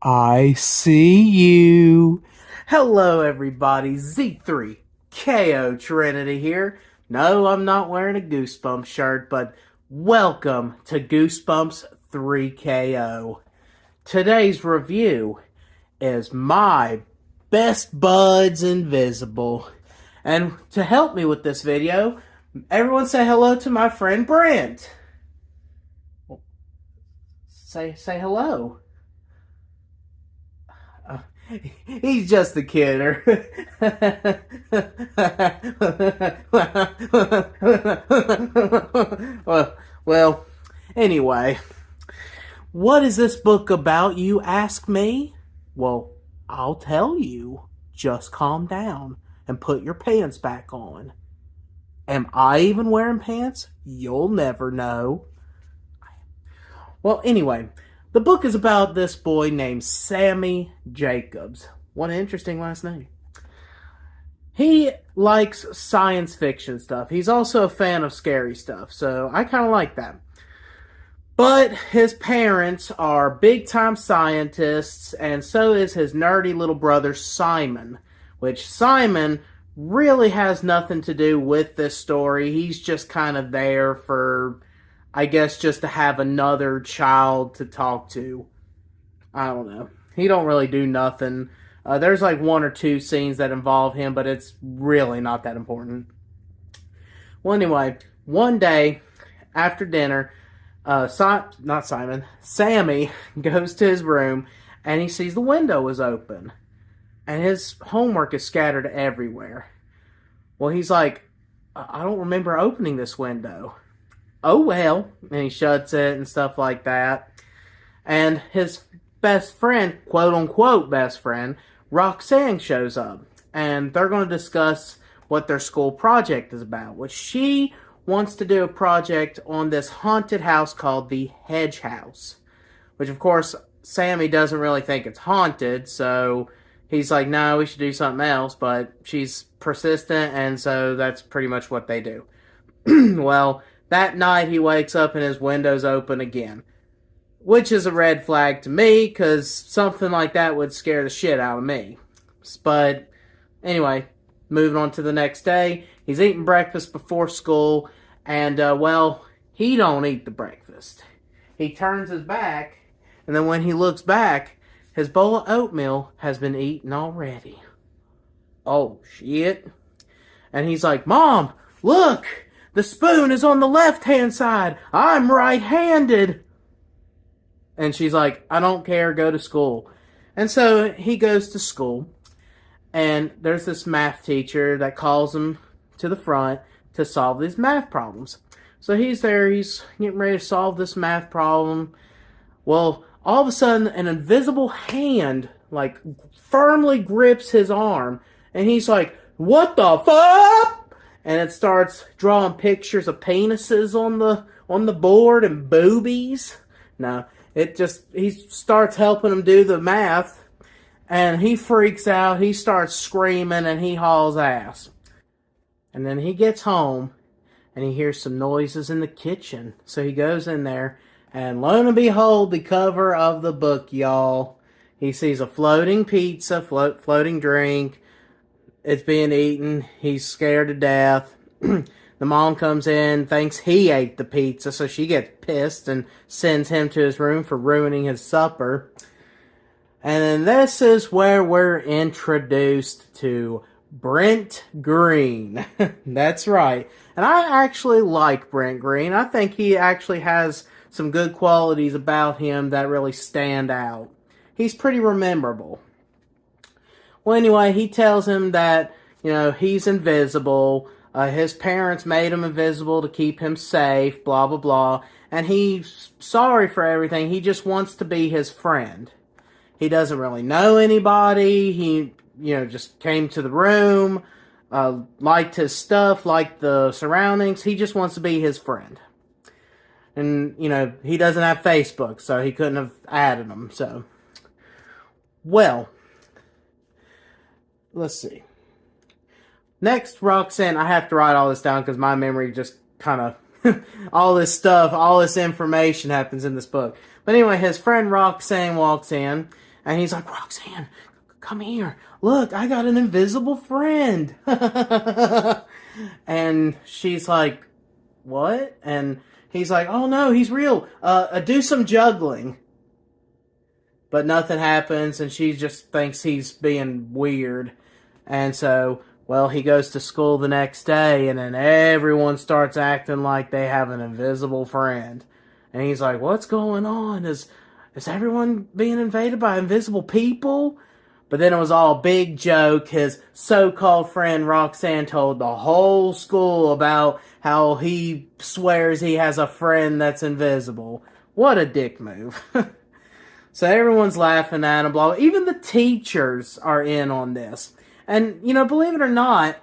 I see you. Hello, everybody. Z3KO Trinity here. No, I'm not wearing a Goosebumps shirt, but welcome to Goosebumps 3KO. Today's review is My Best Buds Invisible. And to help me with this video, everyone say hello to my friend Brent. Say hello. He's just a kidder. well, anyway, what is this book about, you ask me? Well, I'll tell you. Just calm down and put your pants back on. Am I even wearing pants? You'll never know. Well, anyway, the book is about this boy named Sammy Jacobs. What an interesting last name. He likes science fiction stuff. He's also a fan of scary stuff, so I kind of like that. But his parents are big-time scientists, and so is his nerdy little brother Simon, which Simon really has nothing to do with this story. He's just kind of there for, I guess, just to have another child to talk to. I don't know. He don't really do nothing. There's like one or two scenes that involve him, but it's really not that important. Well, anyway, one day after dinner, Sammy goes to his room and he sees the window is open. And his homework is scattered everywhere. Well, he's like, I don't remember opening this window. Oh well, and he shuts it and stuff like that. And his best friend, quote unquote best friend, Roxanne shows up. And they're going to discuss what their school project is about. Which she wants to do a project on this haunted house called the Hedge House. Which of course, Sammy doesn't really think it's haunted, so he's like, no, we should do something else. But she's persistent, and so that's pretty much what they do. Well, that night he wakes up and his window's open again. Which is a red flag to me, because something like that would scare the shit out of me. But anyway, moving on to the next day. He's eating breakfast before school, and well, he don't eat the breakfast. He turns his back, and then when he looks back, his bowl of oatmeal has been eaten already. Oh, shit. And he's like, Mom, look! The spoon is on the left-hand side. I'm right-handed. And she's like, I don't care. Go to school. And so he goes to school. And there's this math teacher that calls him to the front to solve these math problems. So he's there. He's getting ready to solve this math problem. Well, all of a sudden, an invisible hand, like, firmly grips his arm. And he's like, what the fuck? And it starts drawing pictures of penises on the board and boobies. No, he starts helping him do the math, and he freaks out. He starts screaming, and he hauls ass. And then he gets home, and he hears some noises in the kitchen. So he goes in there, and lo and behold, the cover of the book, y'all. He sees a floating pizza, floating drink. It's being eaten. He's scared to death. The mom comes in, thinks he ate the pizza, so she gets pissed and sends him to his room for ruining his supper. And then this is where we're introduced to Brent Green. That's right. And I actually like Brent Green. I think he actually has some good qualities about him that really stand out. He's pretty memorable. Well, anyway, he tells him that, he's invisible. His parents made him invisible to keep him safe, blah, blah, blah. And he's sorry for everything. He just wants to be his friend. He doesn't really know anybody. He, just came to the room, liked his stuff, liked the surroundings. He just wants to be his friend. And, he doesn't have Facebook, so he couldn't have added him, so. Well, let's see. Next, Roxanne, I have to write all this down because my memory just kind of, all this stuff, all this information happens in this book. But anyway, his friend Roxanne walks in, And he's like, Roxanne, come here. Look, I got an invisible friend. And she's like, what? And he's like, oh no, he's real. Do some juggling. But nothing happens, and she just thinks he's being weird. And so, well, he goes to school the next day, and then everyone starts acting like they have an invisible friend. And he's like, what's going on? Is everyone being invaded by invisible people? But then it was all a big joke. His so-called friend Roxanne told the whole school about how he swears he has a friend that's invisible. What a dick move. So everyone's laughing at him, blah. Even the teachers are in on this. And, believe it or not,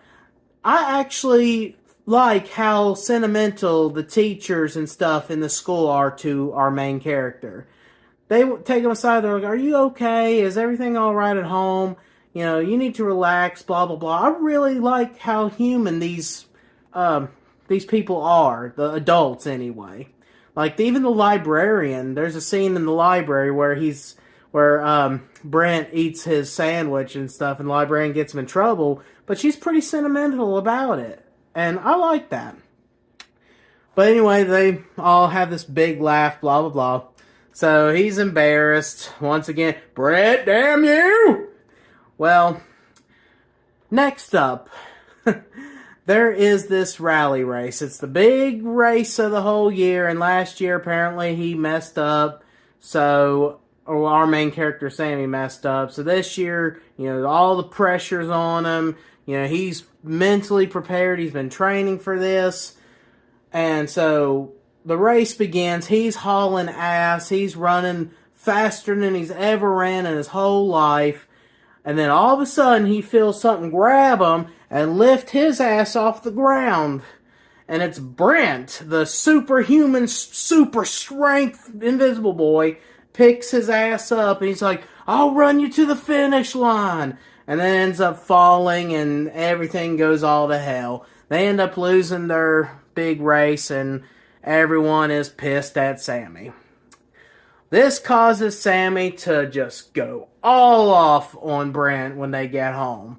I actually like how sentimental the teachers and stuff in the school are to our main character. They take him aside, they're like, are you okay? Is everything alright at home? You need to relax, blah, blah, blah. I really like how human these people are, the adults anyway. Like, even the librarian, there's a scene in the library where Brent eats his sandwich and stuff, and the librarian gets him in trouble, but she's pretty sentimental about it. And I like that. But anyway, they all have this big laugh, blah, blah, blah. So he's embarrassed. Once again, Brett, damn you! Well, next up, there is this rally race. It's the big race of the whole year, and last year apparently he messed up. So, or our main character Sammy messed up. So this year, all the pressure's on him. He's mentally prepared. He's been training for this. And so the race begins. He's hauling ass. He's running faster than he's ever ran in his whole life. And then all of a sudden, he feels something grab him and lift his ass off the ground. And it's Brent, the superhuman, super strength invisible boy, picks his ass up. And he's like, I'll run you to the finish line. And then ends up falling and everything goes all to hell. They end up losing their big race and everyone is pissed at Sammy. This causes Sammy to just go all off on Brent when they get home.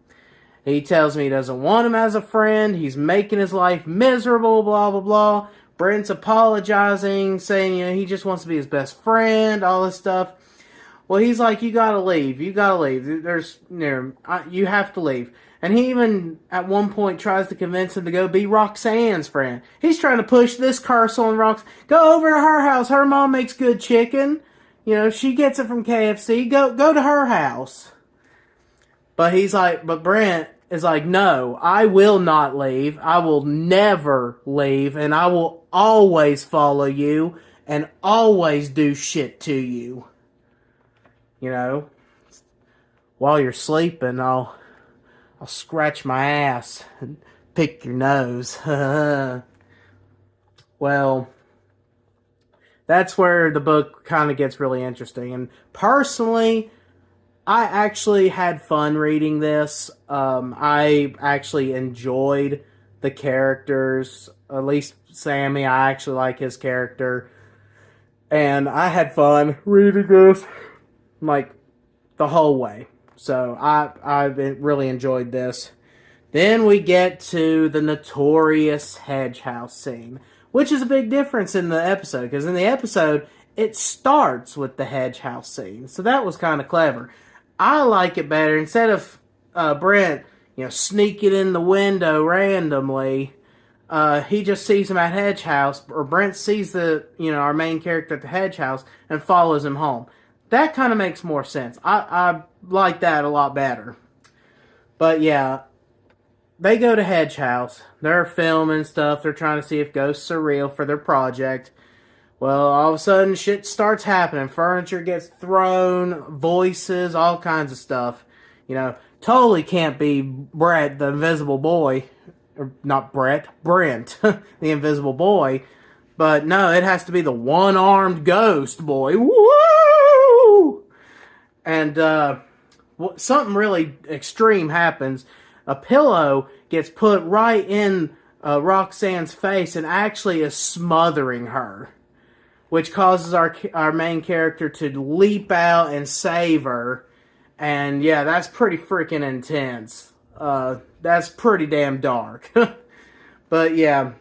He tells me he doesn't want him as a friend. He's making his life miserable, blah, blah, blah. Brent's apologizing, saying, he just wants to be his best friend, all this stuff. Well, he's like, you gotta leave. You gotta leave. You have to leave. And he even, at one point, tries to convince him to go be Roxanne's friend. He's trying to push this curse on Roxanne. Go over to her house. Her mom makes good chicken. She gets it from KFC. Go to her house. But Brent is like, no, I will not leave. I will never leave. And I will always follow you and always do shit to you. While you're sleeping, I'll scratch my ass and pick your nose. Well, that's where the book kind of gets really interesting. And personally, I actually had fun reading this. I actually enjoyed the characters. At least Sammy, I actually like his character. And I had fun reading this, like, the whole way. So I really enjoyed this. Then we get to the notorious hedge house scene, which is a big difference in the episode, because in the episode, it starts with the hedge house scene. So that was kind of clever. I like it better. Instead of Brent, sneaking in the window randomly, he just sees him at hedge house, or Brent sees our main character at the hedge house and follows him home. That kind of makes more sense. I like that a lot better. But yeah, they go to Hedge House. They're filming stuff. They're trying to see if ghosts are real for their project. Well, all of a sudden, shit starts happening. Furniture gets thrown, voices, all kinds of stuff. Totally can't be Brett, the invisible boy. Or not Brett, Brent, the invisible boy. But no, it has to be the one-armed ghost boy. Woo! And something really extreme happens. A pillow gets put right in Roxanne's face and actually is smothering her. which causes our main character to leap out and save her. And yeah, that's pretty freaking intense. That's pretty damn dark. But yeah,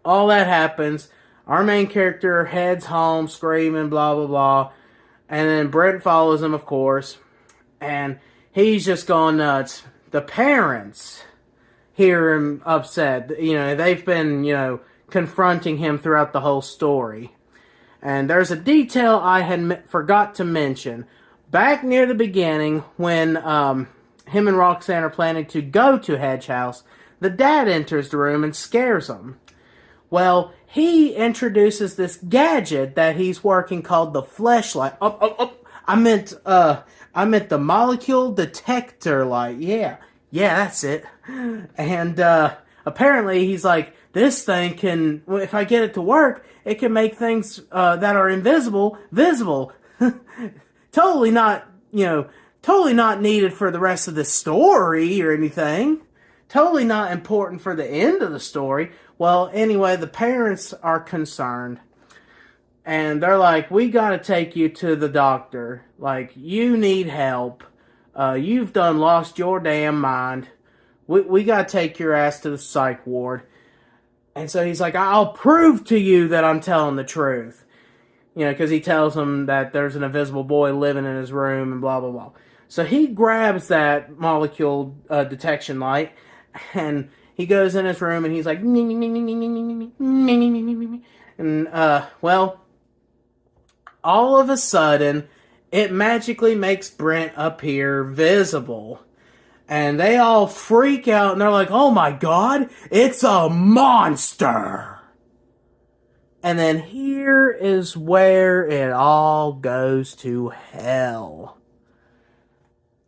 all that happens. Our main character heads home screaming, blah, blah, blah. And then Brent follows him, of course. And he's just going nuts. The parents hear him upset. You know, they've been, confronting him throughout the whole story. And there's a detail I had forgot to mention. Back near the beginning, when him and Roxanne are planning to go to Hedge House, the dad enters the room and scares them. Well, he introduces this gadget that he's working called the fleshlight. I meant the molecule detector light. Yeah, that's it. And apparently he's like, this thing can, if I get it to work, it can make things that are invisible visible. Totally not needed for the rest of the story or anything. Totally not important for the end of the story. Well, anyway, the parents are concerned. And they're like, we gotta take you to the doctor. Like, you need help. You've done lost your damn mind. We gotta take your ass to the psych ward. And so he's like, I'll prove to you that I'm telling the truth. Because he tells them that there's an invisible boy living in his room and blah, blah, blah. So he grabs that molecule detection light and he goes in his room and he's like, and, well, all of a sudden, it magically makes Brent appear visible. And they all freak out and they're like, oh my god, it's a monster! And then here is where it all goes to hell.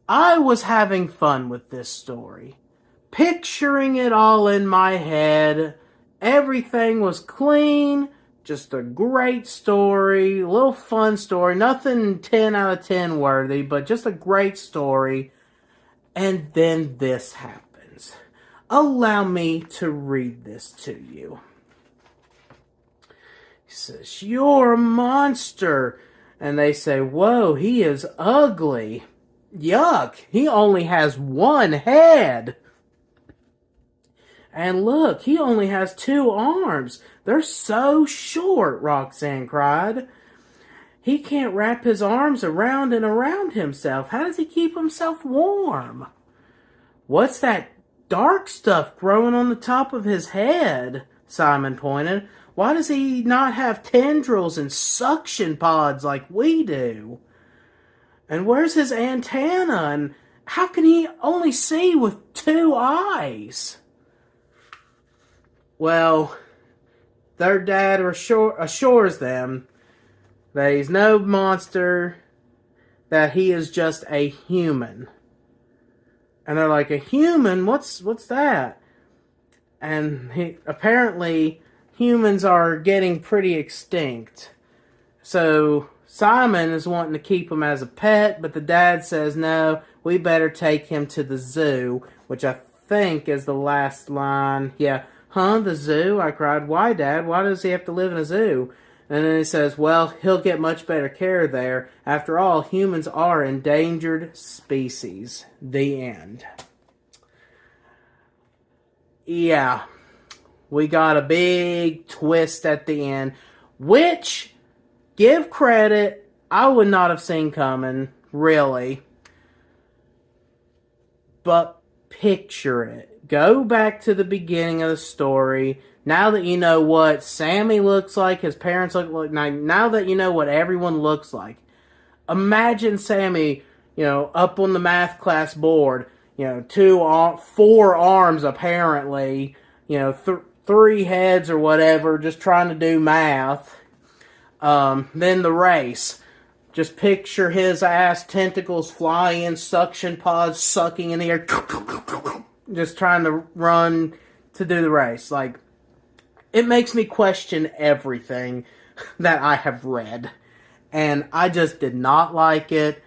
I was having fun with this story. Picturing it all in my head. Everything was clean. Just a great story. A little fun story. Nothing 10 out of 10 worthy, but just a great story. And then this happens. Allow me to read this to you. He says, you're a monster. And they say, whoa, he is ugly. Yuck, he only has one head. And look, he only has 2 arms. They're so short, Roxanne cried. He can't wrap his arms around and around himself. How does he keep himself warm? What's that dark stuff growing on the top of his head? Simon pointed. Why does he not have tendrils and suction pods like we do? And where's his antenna? And how can he only see with 2 eyes? Well, their dad assures them that he's no monster, that he is just a human. And they're like, a human? What's that? And apparently humans are getting pretty extinct. So Simon is wanting to keep him as a pet, but the dad says, no, we better take him to the zoo, which I think is the last line. Yeah, the zoo? I cried. Why, Dad? Why does he have to live in a zoo? And then he says, well, he'll get much better care there. After all, humans are endangered species. The end. Yeah, we got a big twist at the end, which, give credit, I would not have seen coming, really. But picture it. Go back to the beginning of the story. Now that you know what Sammy looks like, his parents look like, now that you know what everyone looks like, imagine Sammy, up on the math class board, 4 arms apparently, 3 heads or whatever, just trying to do math. Then the race. Just picture his ass, tentacles flying, suction pods sucking in the air, just trying to run to do the race. Like, it makes me question everything that I have read. And I just did not like it.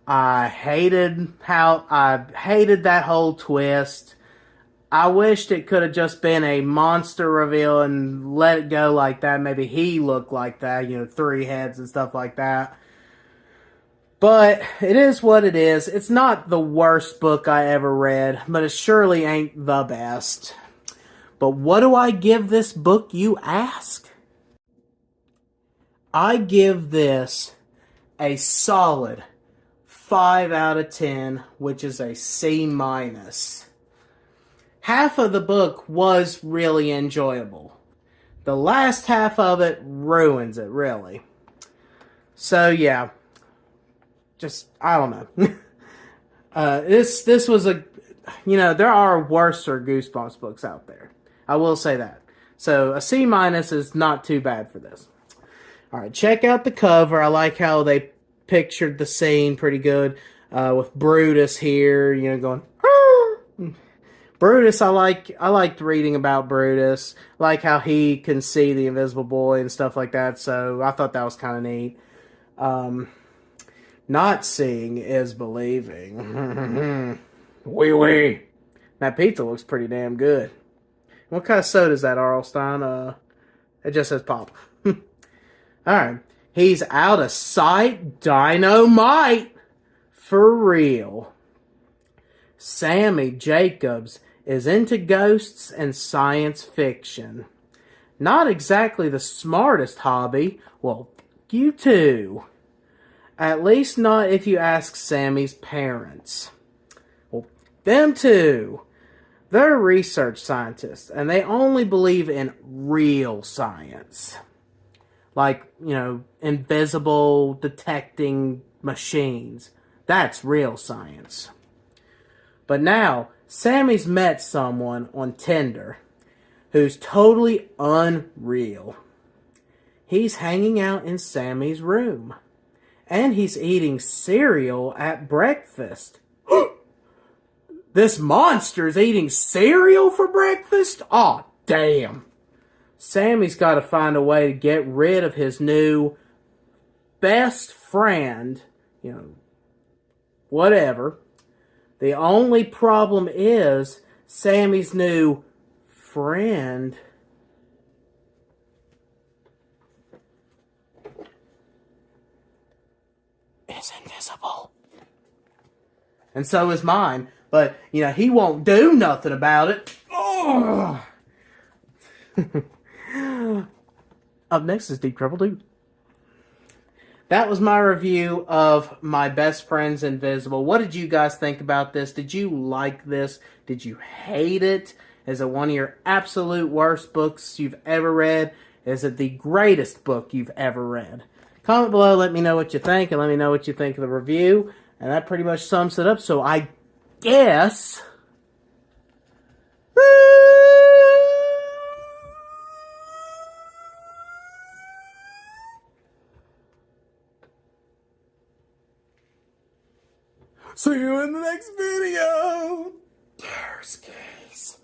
I hated that whole twist. I wished it could have just been a monster reveal and let it go like that. Maybe he looked like that, 3 heads and stuff like that. But it is what it is. It's not the worst book I ever read, but it surely ain't the best. But what do I give this book, you ask? I give this a solid 5 out of 10, which is a C minus. Half of the book was really enjoyable. The last half of it ruins it, really. So yeah, just I don't know. This was a, there are worser Goosebumps books out there. I will say that. So a C minus is not too bad for this. All right, check out the cover. I like how they pictured the scene pretty good with Brutus here, going. Brutus, I liked reading about Brutus. I like how he can see the Invisible Boy and stuff like that. So I thought that was kind of neat. Not seeing is believing. Wee wee. That pizza looks pretty damn good. What kind of soda is that, Arlstein? It just says pop. Alright. He's out of sight. Dynamite. For real. Sammy Jacobs is into ghosts and science fiction. Not exactly the smartest hobby. Well, you too. At least not if you ask Sammy's parents. Well, them too. They're research scientists, and they only believe in real science. Like, invisible detecting machines. That's real science. But now, Sammy's met someone on Tinder who's totally unreal. He's hanging out in Sammy's room. And he's eating cereal at breakfast. This monster's eating cereal for breakfast? Aw, damn. Sammy's got to find a way to get rid of his new best friend, whatever. The only problem is Sammy's new friend is invisible. And so is mine. But, he won't do nothing about it. Up next is Deep Trouble Dude. That was my review of My Best Friend's Invisible. What did you guys think about this? Did you like this? Did you hate it? Is it one of your absolute worst books you've ever read? Is it the greatest book you've ever read? Comment below, let me know what you think, and let me know what you think of the review. And that pretty much sums it up, so I guess... see you in the next video. Case.